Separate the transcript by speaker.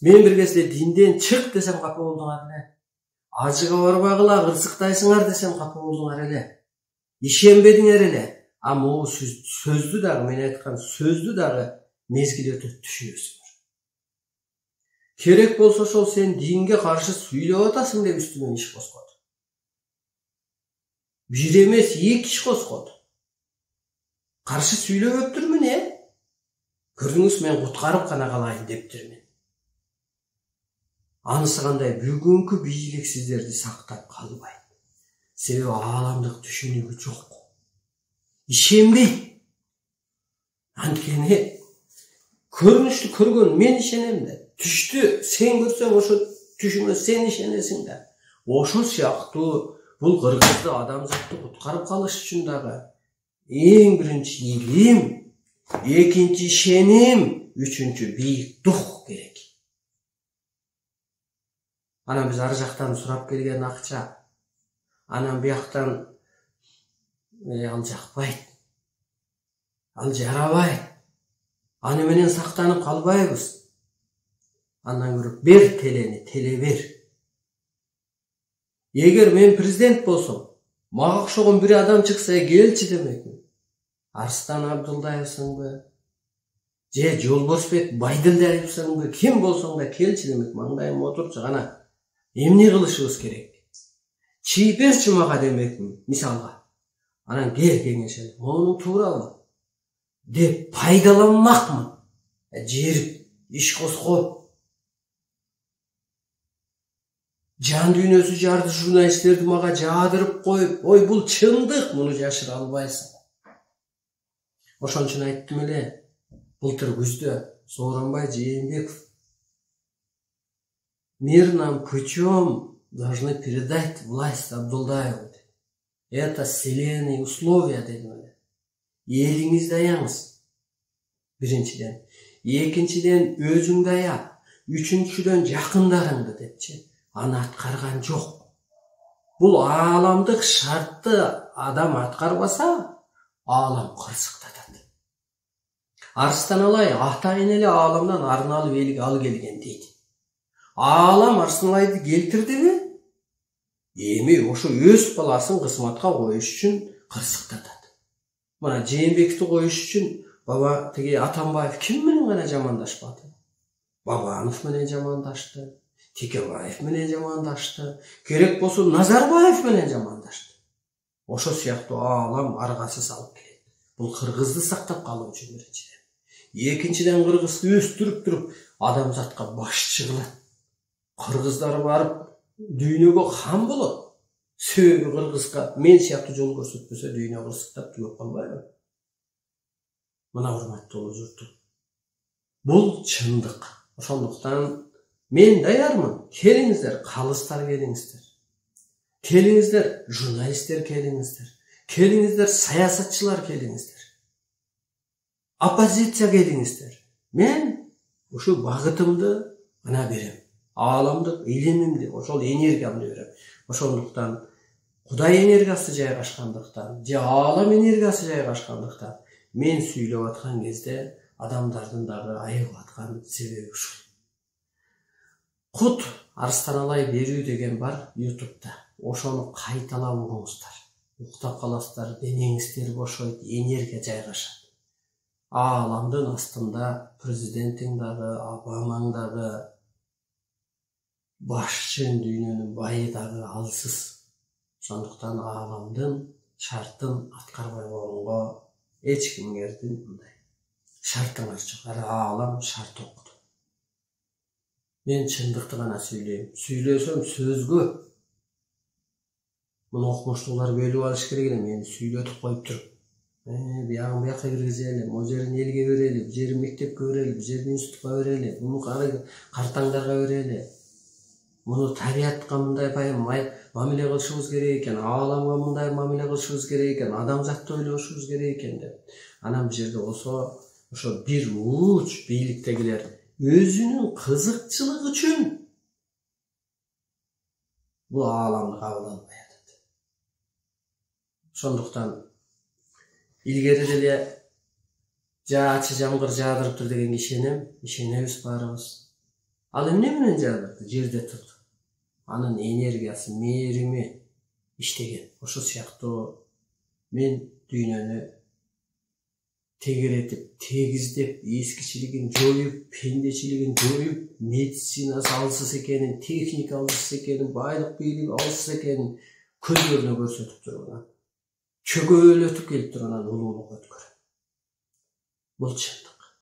Speaker 1: Мен bir кезде динден чык десем капа болдуңар эле. Ажыга барбагыла кырсыктайсыңар десем капа болдуңар эле. Ишенбедиңер эле. А могу сөздү дагы, мен айткан сөздү дагы мезгил өтөт түшүнөсүңөр. Керек болсо ошол сен динге каршы сүйлөп атасың деп үстүмө иш козгоду. Bir emес, 2 iş kosqodu. Karşı süylöp öptürmün Көрдүңүз, мен куткарып гана калайын дептирмин. Анысы кандай бүгүнкү бийлик сиздерди сактап калбайт. Себеби ааламдык түшүнүгү жок. Ишенбейт. Анткени көрүнүштү көргөн мен ишенем да. Түштү сен көрсөң ошо түшүңө сен ишенесиң да. Ошо сыяктуу бул кыргызды адамзатты куткарып калыш үчүн дагы эң биринчи илим, экинчи ишеним, үчүнчү бийик дух керек. Анан биз ар жактан сурап келген акча, анан бияктан ал жакпайт, ал жарабайт, аны менен сактанып калбайбыз. Андан көрө бер телени, теле бер. Эгер мен президент болсом, мага окшогон бир адам чыкса, келчи демекмин. Арстан Абдулдаевсыңбы, же Жолборсбек Байдылдаевсыңбы, ким болсоң да келчи демек, маңдайым отурчу, ана эмне кылышыбыз керек? Чий берчи мага демекмин, мисалга. Анан бер кеңешели, мону туурабы деп пайдаланмакмын. Жерип, иш козгоп, жан дүйнөсү жарды журналисттерди мага жаадырып коюп, ой бул чындык, муну жашыра албайсың. Ошон үчүн айттым эле, былтыр күздө Сооронбай Жээнбеков мирным путем должны передать власть Абдулдаеву. Это вселенные условия дедим эле. Элиңизди аяңыз. Биринчиден, экинчиден өзүңдү ая, үчүнчүдөн жакындарыңды депчи. Аны аткарган жок. Бул ааламдык шартты адам аткарбаса, аалам кырсыктатат. Арстан Алай атайын эле ааламдан арналы бийлик ал келген дейт. Аалам Арстан Алайды келтирдиби? Эми ошо өз баласын кызматка коюш үчүн кырсыктатат. Мына Жээнбековду коюш үчүн баба тиги Атамбаев ким менен гана жамандашпады? Бабанов менен жамандашты. Текебаев менен жамандашты. Керек болсо Назарбаев менен жамандашты. Ошо сыяктуу аалам аргасы салып келет. Бул кыргызды сактап калуу үчүн биринчиден. Экинчиден кыргызды өстүрүп туруп адамзатка башчы кылат. Кыргыздар барып дүйнөгө хан болот. Себеби кыргызга мен сыяктуу жол көрсөтпөсө дүйнө кырсыктап түгөп калбайбы? Мына урматтуу журттум. Бул чындык. Ошондуктан мен даярмын. Келиңиздер, калыстар келиңиздер. Келиңиздер, журналисттер келиңиздер. Келиңиздер, саясатчылар келиңиздер. Оппозиция келиңиздер. Мен ушу багытымды гана берем. Ааламдык илимимди, ошол энергиямды берем. Ошондуктан Кудай энергиясы жайгашкандыктан, же аалам энергиясы жайгашкандыктан мен сүйлөп аткан кезде адамдардын дагы айыгып аткан себеби ушул. Кут Арстан Алай берүү деген бар YouTube'да. Ошону кайталап угуңуздар. Уктап каласыздар, денеңиздер бошойт, энергия жайгашат. Ааламдын астында президенттин дагы, Обамаң дагы, башчы дүйнөнүн байы дагы алсыз. Ошондуктан ааламдын шартын аткарбай койгонго эч кимдердин мындай шартыңар жок. Аалам шарт окуду. Мен чындыкты гана сүйлөйм. Сүйлөсөм сөзгө. Муну окумуштуулар бөлүп алыш керек эле. Мени сүйлөтүп коюп туруп. Биягын бияка киргизели, могу жерин элге берели, бу жерин мектепке берели, бу жерин институтка берели, муну картаңдарга берели. Муну табиятка мындай мамиле кылышыбыз керек экен, ааламга мындай мамиле кылышыбыз керек экен, адамзатты ойлошубуз керек экен деп. Анан бул жерде болсо ошо бир уч бийликтегилер өзүнүн кызыкчылыгы үчүн бул ааламды кабыл албай атат. Ошондуктан илгери деле ачы жамгыр жаадырыптыр деген ишенебиз баарыбыз. Ал эмне менен жаралды? Жерде турду. Анын энергиясы, мээрими иштеген. Ошол сыяктуу мен дүйнөнү тегеретип, тегиздеп, эскичилигин жоюп, пендечилигин жоюп, медицина алсыз экенин, техника алсыз экенин, байлык бийлик алсыз экенин көздөрүнө көрсөтүп турган. Чөгөлөтүп келип турган улуулук өткөрөт. Бул чындык.